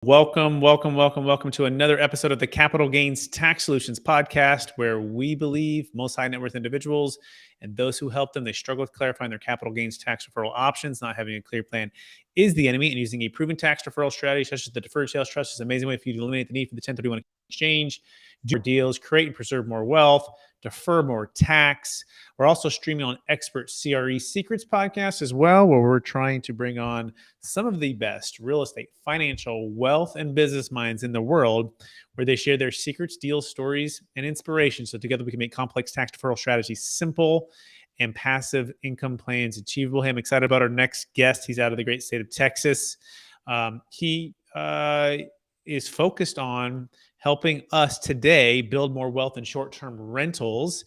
Welcome to another episode of the Capital Gains Tax Solutions podcast, where we believe most high net worth individuals and those who help them, they struggle with clarifying their capital gains tax deferral options. Not having a clear plan is the enemy, and using a proven tax deferral strategy such as the Deferred Sales Trust is an amazing way for you to eliminate the need for the 1031 exchange, do more deals, create and preserve more wealth, defer more tax. We're also streaming on Expert CRE Secrets podcast as well, where we're trying to bring on some of the best real estate, financial, wealth, and business minds in the world, where they share their secrets, deals, stories, and inspiration. So together we can make complex tax deferral strategies simple and passive income plans achievable. Hey, I'm excited about our next guest. He's out of the great state of Texas. He is focused on helping us today build more wealth in short-term rentals.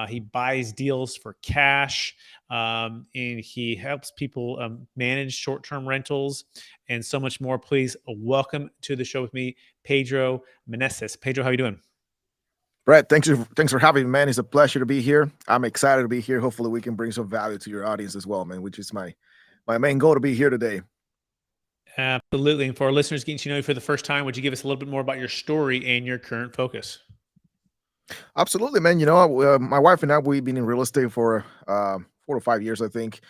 He buys deals for cash, and he helps people manage short-term rentals and so much more. Please welcome to the show with me, Pedro Meneses. Pedro, how are you doing? Brett, thanks for having me, man. It's a pleasure to be here. I'm excited to be here. Hopefully we can bring some value to your audience as well, man, which is my main goal to be here today. Absolutely. And for our listeners getting to know you for the first time, would you give us a little bit more about your story and your current focus? Absolutely, man. My wife and I, we've been in real estate for 4 to 5 years, I think.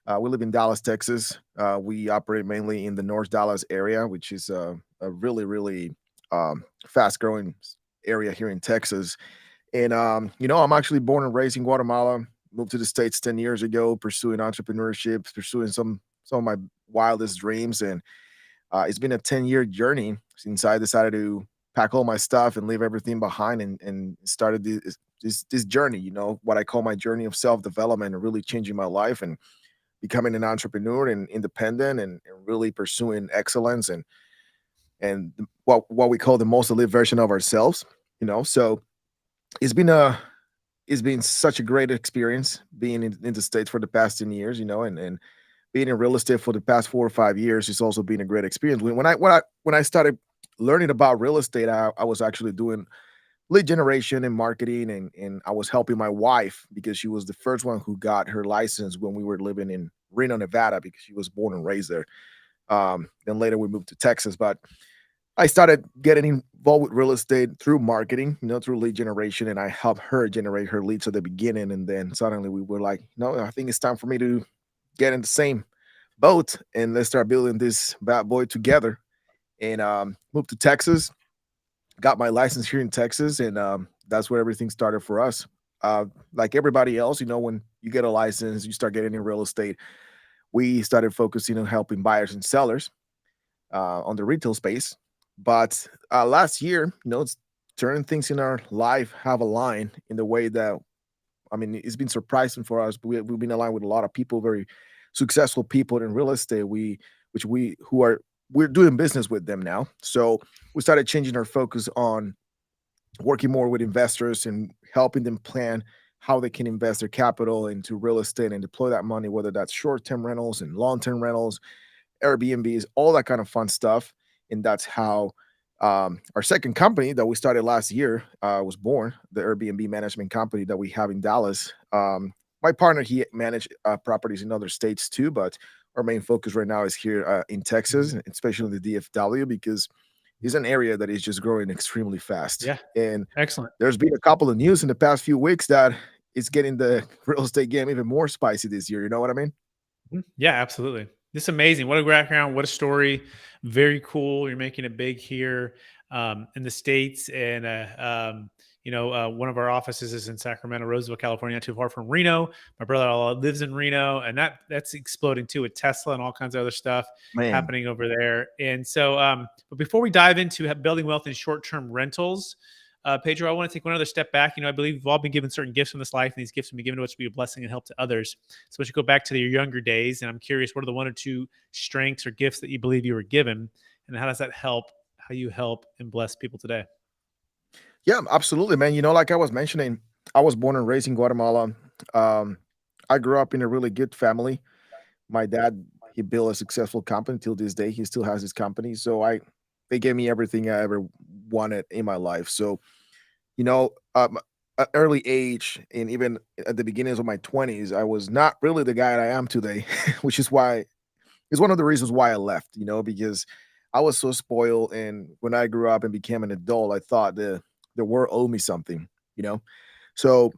We live in Dallas, Texas. We operate mainly in the North Dallas area, which is a really, really fast-growing area here in Texas. And, I'm actually born and raised in Guatemala, moved to the States 10 years ago, pursuing entrepreneurship, pursuing some of my wildest dreams. And it's been a 10-year journey since I decided to pack all my stuff and leave everything behind and started this journey, what I call my journey of self-development and really changing my life and becoming an entrepreneur and independent and really pursuing excellence and what we call the most elite version of ourselves, So it's been such a great experience being in the States for the past 10 years, and being in real estate for the past 4 or 5 years has also been a great experience. When I started learning about real estate, I was actually doing lead generation and marketing, and I was helping my wife because she was the first one who got her license when we were living in Reno, Nevada, because she was born and raised there. Then later we moved to Texas, but I started getting involved with real estate through marketing, through lead generation, and I helped her generate her leads at the beginning. And then suddenly we were like, no, I think it's time for me to get in the same boat and let's start building this bad boy together. And moved to Texas, got my license here in Texas, and that's where everything started for us. Like everybody else, when you get a license, you start getting in real estate. We started focusing on helping buyers and sellers on the retail space. But last year, certain things in our life have aligned in the way that, it's been surprising for us. We've been aligned with a lot of people, very successful people in real estate. We're doing business with them now. So we started changing our focus on working more with investors and helping them plan how they can invest their capital into real estate and deploy that money, whether that's short-term rentals and long-term rentals, Airbnbs, all that kind of fun stuff. And that's how our second company that we started last year was born, the Airbnb management company that we have in Dallas. My partner, he managed properties in other states too, but our main focus right now is here in Texas, especially the DFW, because it's an area that is just growing extremely fast. Yeah. And Excellent. there's been a couple of news in the past few weeks that it's getting the real estate game even more spicy this year. You know what I mean? Yeah, absolutely. This is amazing. What a background. What a story. Very cool. You're making it big here in the States. And, one of our offices is in Sacramento, Roseville, California, not too far from Reno. My brother lives in Reno, and that's exploding too with Tesla and all kinds of other stuff Man. happening over there. And so, but before we dive into building wealth in short-term rentals, Pedro, I want to take one other step back. I believe we've all been given certain gifts in this life, and these gifts can be given to us to be a blessing and help to others. So we should go back to your younger days, and I'm curious, what are the 1 or 2 strengths or gifts that you believe you were given, and how does that help how you help and bless people today? Yeah, absolutely, man. Like I was mentioning, I was born and raised in Guatemala. I grew up in a really good family. My dad, he built a successful company till this day. He still has his company. So they gave me everything I ever wanted in my life. So, at early age and even at the beginnings of my 20s, I was not really the guy that I am today, which is why it's one of the reasons why I left, because I was so spoiled, and when I grew up and became an adult, I thought the world owed me something, you know. So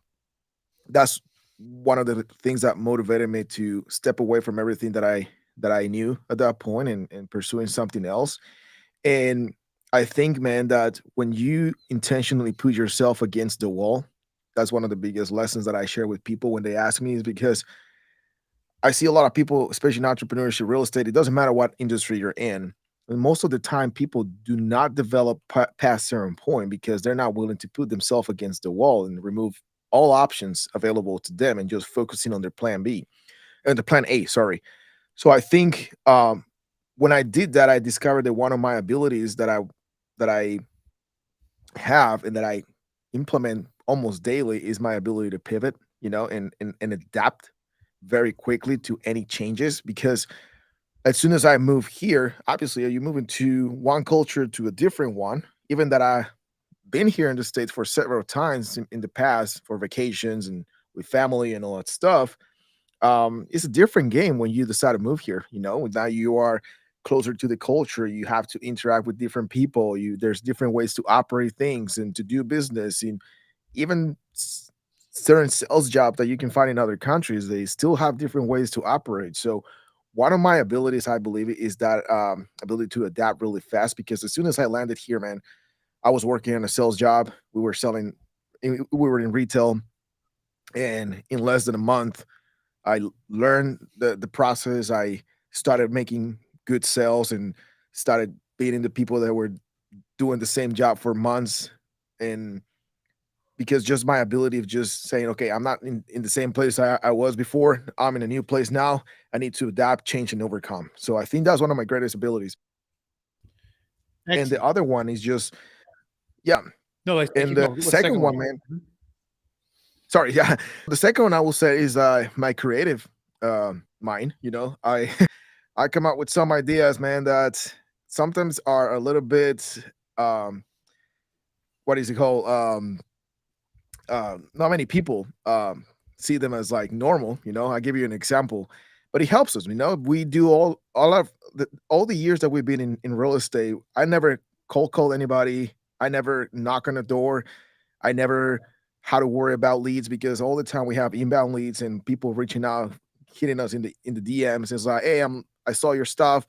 that's one of the things that motivated me to step away from everything that I knew at that point, and pursuing something else. And I think, man, that when you intentionally put yourself against the wall, that's one of the biggest lessons that I share with people when they ask me, is because I see a lot of people, especially in entrepreneurship, real estate. It doesn't matter what industry you're in. And most of the time, people do not develop past certain point because they're not willing to put themselves against the wall and remove all options available to them and just focusing on their plan B and the plan A. Sorry. So I think when I did that, I discovered that one of my abilities that I have and that I implement almost daily is my ability to pivot, and adapt very quickly to any changes. Because as soon as I move here, obviously you move into one culture to a different one. Even that I been here in the States for several times in the past for vacations and with family and all that stuff. It's a different game when you decide to move here. Now you are closer to the culture. You have to interact with different people. There's different ways to operate things and to do business. And even certain sales job that you can find in other countries, they still have different ways to operate. So one of my abilities, I believe, is that ability to adapt really fast. Because as soon as I landed here, man, I was working on a sales job. We were in retail, and in less than a month, learned the process. I started making good sales and started beating the people that were doing the same job for months. And because just my ability of just saying, okay, I'm not in the same place I was before. I'm in a new place now. I need to adapt, change, and overcome. So I think that's one of my greatest abilities. And the Excellent. other one is just, yeah. No, like, And keep the going. What's the second second one? one, man, Mhm. sorry, yeah. The second one I will say is my creative mind. I I come up with some ideas, man, that sometimes are a little bit um what is it called? Not many people see them as like normal. I give you an example, but it helps us. We do all the years that we've been in real estate. I never cold call anybody. I never knock on a door. I never had to worry about leads, because all the time we have inbound leads and people reaching out, hitting us in the DMs. It's like, hey, I saw your stuff.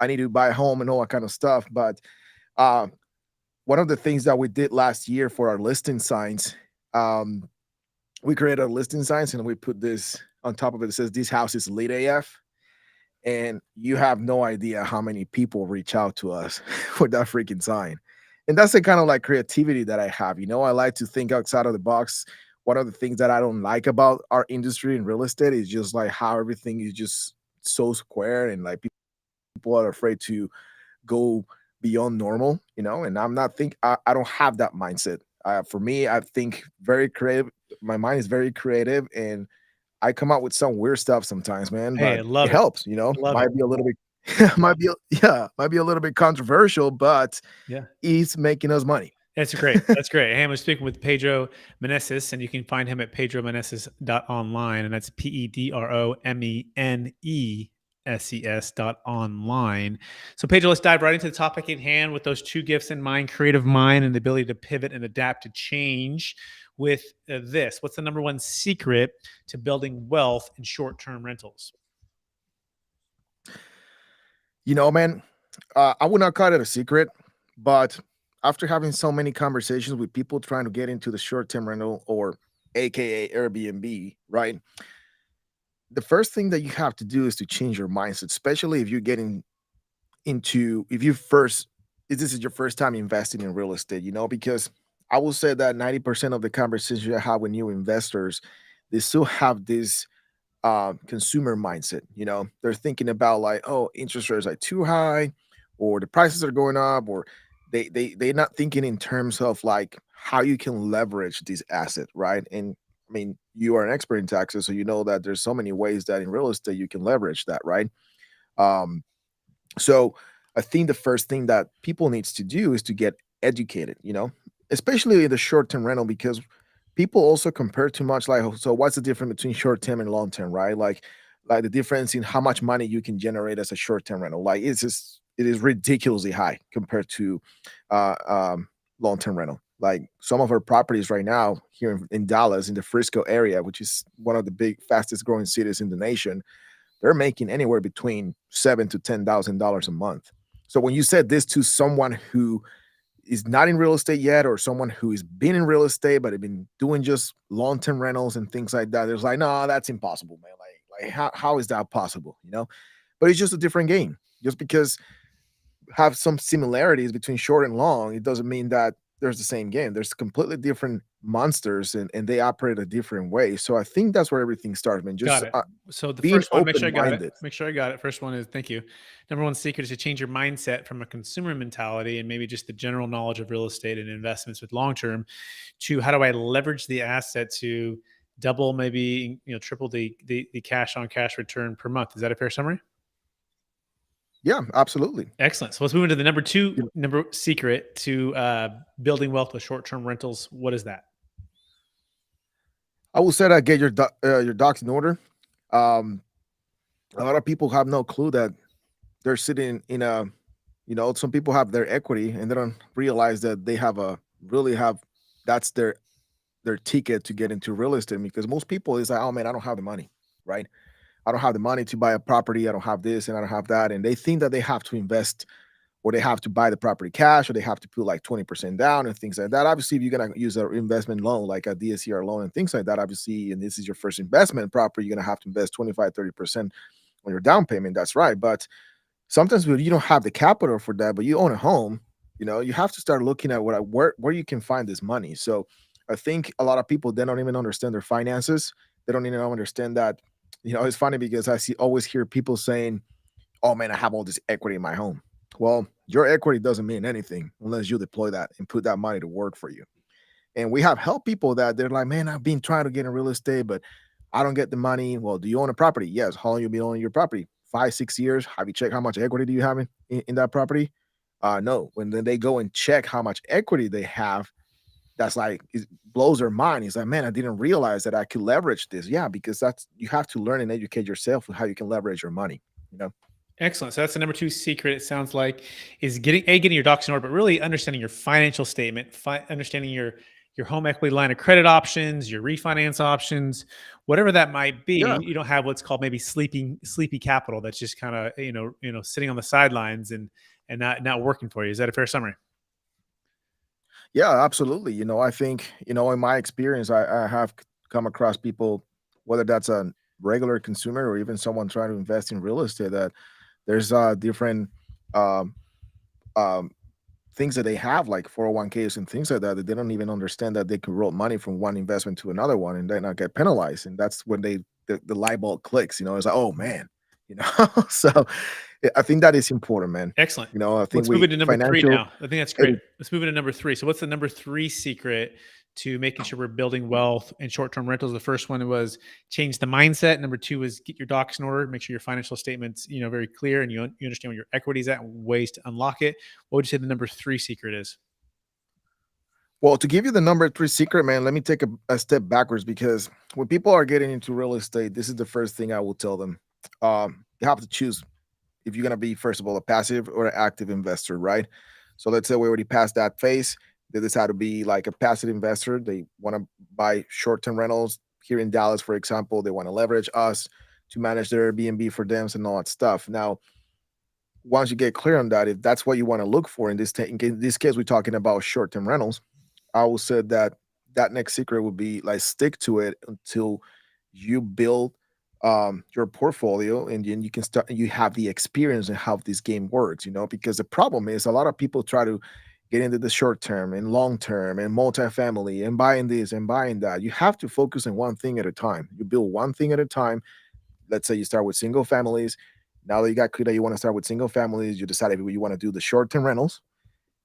I need to buy a home and all that kind of stuff. But uh, one of the things that we did last year for our listing signs, um, we created a listing signs and we put this on top of it. It says, "This house is lit AF." And you have no idea how many people reach out to us with that freaking sign. And that's the kind of like creativity that I have. I like to think outside of the box. One of the things that I don't like about our industry in real estate is just like how everything is just so square, and like people are afraid to go beyond normal, and I don't have that mindset. For me, I think very creative. My mind is very creative, and I come out with some weird stuff sometimes, man, Hey, but I love it it. helps. I love it. Might be a little bit might be a little bit controversial, but Yeah. it's making us money. That's great. That's great. Hey, I'm speaking with Pedro Meneses, and you can find him at pedromeneses.online, and that's PEDROMENESES.online. So, Pedro, let's dive right into the topic at hand with those two gifts in mind: creative mind and the ability to pivot and adapt to change. With this, what's the number one secret to building wealth in short term rentals? Man, I would not call it a secret, but after having so many conversations with people trying to get into the short-term rental, or AKA Airbnb, right? The first thing that you have to do is to change your mindset, especially if you're getting into if you first if this is your first time investing in real estate, because I will say that 90% of the conversations I have with new investors, they still have this consumer mindset. They're thinking about like, oh, interest rates are too high, or the prices are going up, or they're not thinking in terms of like how you can leverage this asset, right? And I mean, you are an expert in taxes, so you know that there's so many ways that in real estate you can leverage that, right? um so I think the first thing that people needs to do is to get educated, especially in the short-term rental, because people also compare too much. Like, "Oh, so what's the difference between short-term and long-term, right? Like the difference in how much money you can generate as a short-term rental. Like, it's just it is ridiculously high compared to uh, um, long-term rental. Like some of our properties right now here in Dallas, in the Frisco area, which is one of the big, fastest growing cities in the nation, they're making anywhere between $7,000 to $10,000 a month. So when you said this to someone who is not in real estate yet, or someone who has been in real estate but have been doing just long-term rentals and things like that, there's like, no, that's impossible, man. Like how is that possible? But it's just a different game. Just because have some similarities between short and long, it doesn't mean that there's the same game. There's completely different monsters, and they operate a different way. So I think that's where everything starts, man. Got Just it. So the being first one, make sure I got it. open-minded. Make sure I got it. First one is thank you. Number one secret is to change your mindset from a consumer mentality and maybe just the general knowledge of real estate and investments with long term to how do I leverage the asset to double, maybe triple the cash on cash return per month. Is that a fair summary? Yeah, absolutely. Excellent. So let's move into the number two You know, number secret to building wealth with short term rentals. What is that? I will say that get your docs in order. Um, a lot of people have no clue that they're sitting in a, some people have their equity and they don't realize that they have a really have that's their ticket to get into real estate, because most people is like, oh man, I don't have the money, right? I don't have the money to buy a property. I don't have this and I don't have that. And they think that they have to invest, or they have to buy the property cash, or they have to put like 20% down and things like that. Obviously, if you're going to use an investment loan, like a DSCR loan and things like that, obviously, and this is your first investment property, you're going to have to invest 25, 30% on your down payment. That's right. But sometimes when you don't have the capital for that, but you own a home, you have to start looking at where you can find this money. So I think a lot of people, they don't even understand their finances. They don't even understand that. It's funny because always hear people saying, oh man, I have all this equity in my home. Well, your equity doesn't mean anything unless you deploy that and put that money to work for you. And we have helped people that they're like, man, I've been trying to get in real estate, but I don't get the money. Well, do you own a property? Yes. How long you been owning your property? 5, 6 years. Have you checked how much equity do you have in that property? No. When then they go and check how much equity they have, that's like it blows their mind. He's like, man, I didn't realize that I could leverage this. Yeah, because you have to learn and educate yourself on how you can leverage your money. You know. Excellent. So that's the number two secret. It sounds like is getting your docs in order, but really understanding your financial statement, understanding your home equity line of credit options, your refinance options, whatever that might Yeah. be. You don't have what's called maybe sleepy capital that's just kind of sitting on the sidelines and not working for you. Is that a fair summary? Yeah, absolutely. I think, in my experience, I have come across people, whether that's a regular consumer or even someone trying to invest in real estate, that there's different um, um, things that they have, like 401ks and things like that, that they don't even understand that they can roll money from one investment to another one and then not get penalized. And that's when the light bulb clicks, it's like, oh man, so I think that is important, man. Excellent. I think Let's move we into number three financial now. I think that's great. Let's move into number three. So, what's the number three secret to making sure we're building wealth and short-term rentals? The first one was change the mindset. Number two is get your docs in order. Make sure your financial statements, very clear, and you understand where your equity is at and ways to unlock it. What would you say the number three secret is? Well, to give you the number three secret, man, let me take a step backwards, because when people are getting into real estate, this is the first thing I will tell them. You have to choose if you're going to be, first of all, a passive or an active investor, right? So let's say we already passed that phase. They decide to be like a passive investor. They want to buy short term rentals here in Dallas, for example. They want to leverage us to manage their Airbnb for them and all that stuff. Now, once you get clear on that, if that's what you want to look for in this case, we're talking about short term rentals. I will say that that next secret would be like stick to it until you build your portfolio, and then you can start, you have the experience and how this game works, because the problem is a lot of people try to get into the short term and long term and multifamily and buying this and buying that. You have to focus on one thing at a time. You build one thing at a time. Let's say you start with single families. Now that you got clear that you want to start with single families, you decide if you want to do the short term rentals,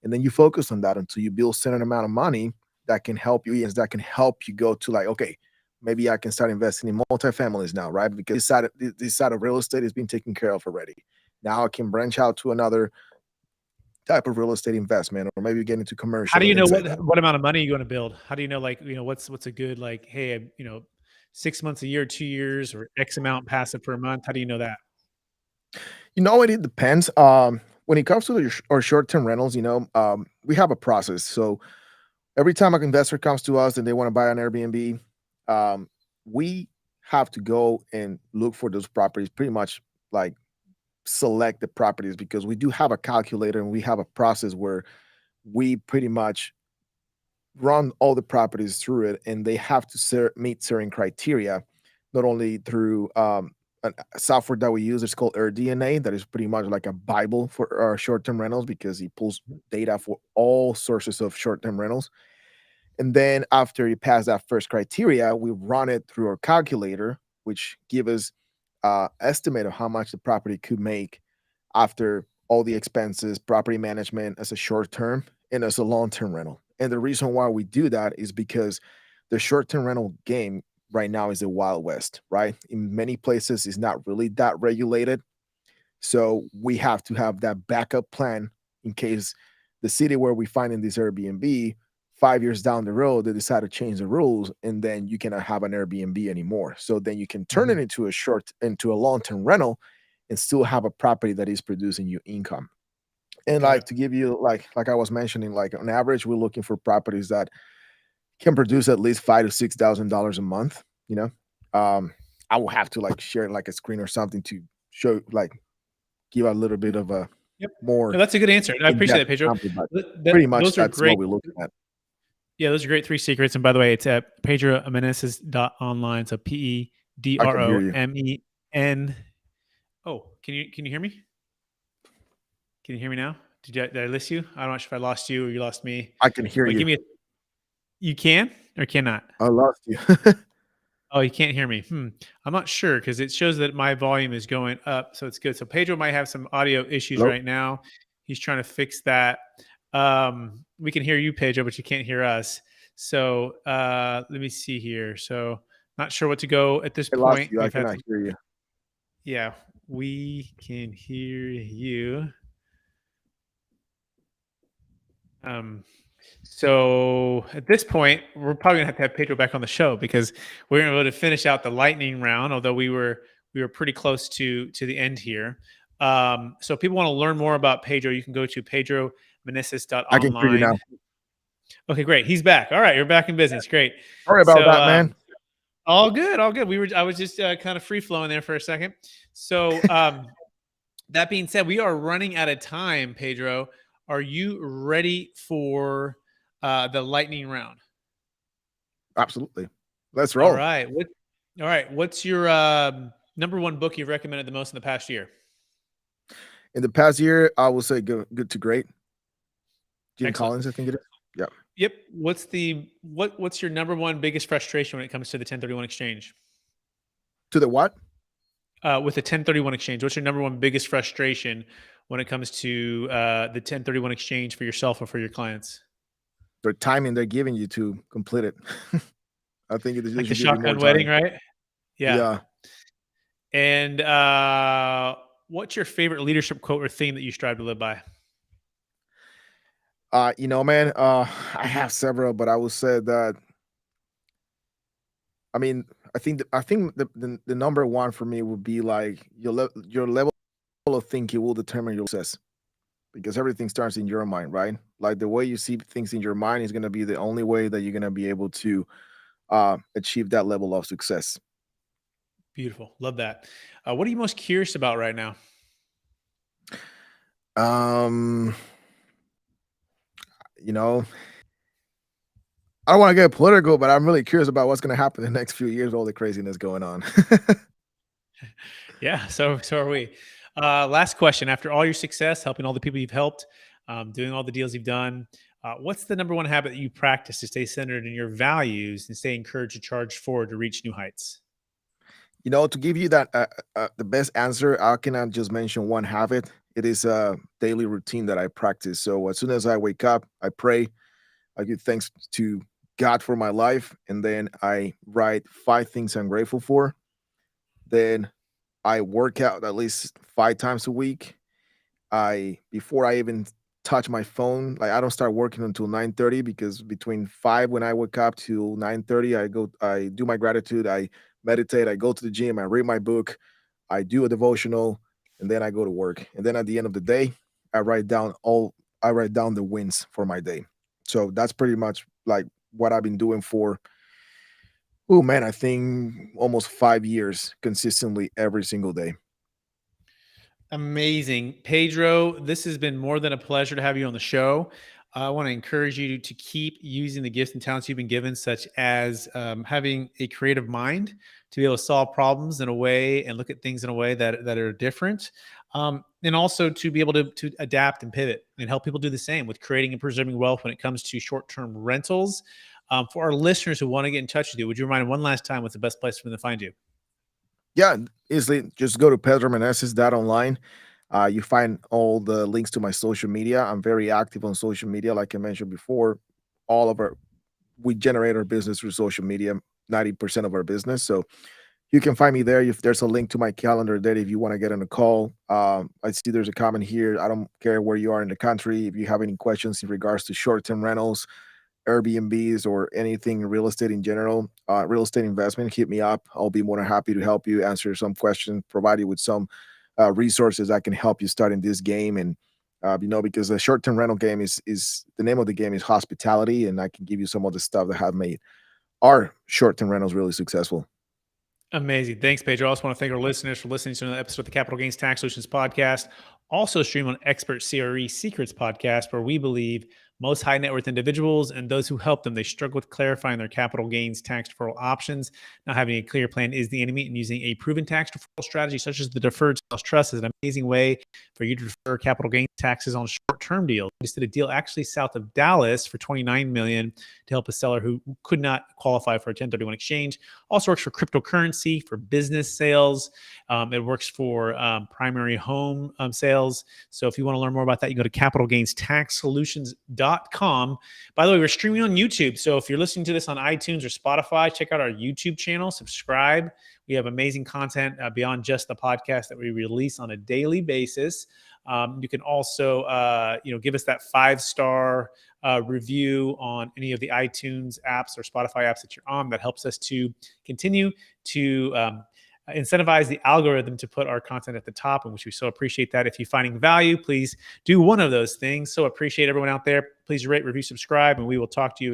and then you focus on that until you build a certain amount of money that can help you. Yes, that can help you go to like, okay, maybe I can start investing in multifamilies now, right? Because this side of real estate is being taken care of already. Now I can branch out to another type of real estate investment, or maybe get into How commercial do and you know things like that. what amount of money you're going to build? How do you know, like, what's a good, like, hey, 6 months, a year, 2 years, or X amount passive per month? How do you know that? It depends. When it comes to our short-term rentals, we have a process. So every time an investor comes to us and they want to buy an Airbnb, um, we have to go and look for those properties, pretty much like select the properties, because we do have a calculator and we have a process where we pretty much run all the properties through it, and they have to meet certain criteria, not only through a software that we use. It's called AirDNA. That is pretty much like a bible for our short-term rentals, because it pulls data for all sources of short-term rentals. And then after you pass that first criteria, we run it through our calculator, which give us estimate of how much the property could make after all the expenses, property management as a short term and as a long term rental. And the reason why we do that is because the short term rental game right now is the Wild West, right? In many places, it's not really that regulated. So we have to have that backup plan in case the city where we find in this Airbnb 5 years down the road, they decide to change the rules, and then you cannot have an Airbnb anymore. So then you can turn it Mhm. into a long-term rental and still have a property that is producing you income. And Got like it. to give you like I was mentioning, like on average, we're looking for properties that can produce at least $5,000 to $6,000 a month. You know, I will have to like share like a screen or something to show like give a little bit of a Yep. No, more that's a good answer. I appreciate in-depth that, Pedro. example, but pretty much Those are that's what great. we're looking at. Yeah, those are great three secrets. And by the way, it's at pedromeneses.online. So I can hear you. PEDROMEN. Oh, can you hear me? Can you hear me now? Did I list you? I'm not sure if I lost you or you lost me. I can hear But you. give me a you can or cannot? I lost you. Oh, you can't hear me. I'm not sure because it shows that my volume is going up, so it's good. So Pedro might have some audio issues Hello? right now. He's trying to fix that. We can hear you, Pedro, but you can't hear us. So let me see here. So not sure what to go at this I lost point. you. I We've had cannot some. hear you. Yeah, we can hear you. Um, so at this point, we're probably gonna have to have Pedro back on the show because we're gonna be able to finish out the lightning round. Although we were pretty close to the end here. So if people want to learn more about Pedro, you can go to I can hear you pedromeneses.online. now. Okay, great. He's back. All right, you're back in business. Great. Sorry about So that, man. all good, all good. I was just kind of free flowing there for a second. So that being said, we are running out of time, Pedro. Are you ready for the lightning round? Absolutely. Let's All roll. right. All right. What's your number one book you've recommended the most in the past year? In the past year, I will say good to great. Gene Excellent. Collins, I think it is. Yeah. Yep. What's your number one biggest frustration when it comes to the 1031 exchange? To the what? With the 1031 exchange, what's your number one biggest frustration when it comes to the 1031 exchange for yourself or for your clients? The timing they're giving you to complete it. I think they Like the should give you more shotgun wedding, time. right? Yeah. Yeah. And what's your favorite leadership quote or theme that you strive to live by? Man, I have several, but I would say that I mean, I think the number one for me would be like your level of thinking will determine your success, because everything starts in your mind, right? Like the way you see things in your mind is going to be the only way that you're going to be able to achieve that level of success. Beautiful. Love that. What are you most curious about right now? Um, you know, I don't want to get political, but I'm really curious about what's going to happen in the next few years, all the craziness going on. Yeah, so are we. Last question. After all your success, helping all the people you've helped, doing all the deals you've done, what's the number one habit that you practice to stay centered in your values and stay encouraged to charge forward to reach new heights? To give you that the best answer, I cannot just mention one habit. It is a daily routine that I practice. So as soon as I wake up, I pray. I give thanks to God for my life, and then I write 5 things I'm grateful for. Then I work out at least 5 times a week. I before I even touch my phone, like I don't start working until 9:30, because between 5 when I wake up to 9:30, I do my gratitude, I meditate, I go to the gym, I read my book, I do a devotional, and then I go to work. And then at the end of the day, I write down the wins for my day. So that's pretty much like what I've been doing for, oh man, I think almost 5 years consistently every single day. Amazing. Pedro, this has been more than a pleasure to have you on the show. I want to encourage you to keep using the gifts and talents you've been given, such as having a creative mind to be able to solve problems in a way and look at things in a way that are different. And also to be able to adapt and pivot and help people do the same with creating and preserving wealth when it comes to short-term rentals. For our listeners who want to get in touch with you, would you remind them one last time what's the best place for them to find you? Yeah, easily just go to pedromeneses.online. You find all the links to my social media. I'm very active on social media. Like I mentioned before, all of our we generate our business through social media, 90% of our business. So you can find me there. If there's a link to my calendar there, if you want to get on a call, I see there's a comment here. I don't care where you are in the country. If you have any questions in regards to short-term rentals, Airbnbs, or anything real estate in general, real estate investment, hit me up. I'll be more than happy to help you answer some questions, provide you with some resources that can help you start in this game. And because the short-term rental game is the name of the game is hospitality, and I can give you some of the stuff that have made our short-term rentals really successful. Amazing. Thanks, Pedro. I also want to thank our listeners for listening to another episode of the Capital Gains Tax Solutions podcast. Also stream on Expert CRE Secrets podcast, where we believe most high net worth individuals and those who help them, they struggle with clarifying their capital gains tax deferral options. Not having a clear plan is the enemy, and using a proven tax deferral strategy such as the Deferred Sales Trust is an amazing way for you to defer capital gains taxes on short-term deals. We just did a deal actually south of Dallas for $29 million to help a seller who could not qualify for a 1031 exchange. Also works for cryptocurrency, for business sales. It works for primary home sales. So if you want to learn more about that, you go to capitalgainstaxsolutions.com. By the way, we're streaming on YouTube. So if you're listening to this on iTunes or Spotify, check out our YouTube channel, subscribe. We have amazing content beyond just the podcast that we release on a daily basis. You can also, give us that 5-star review on any of the iTunes apps or Spotify apps that you're on. That helps us to continue to incentivize the algorithm to put our content at the top, in which we so appreciate that. If you're finding value, please do one of those things. So appreciate everyone out there. Please rate, review, subscribe, and we will talk to you again.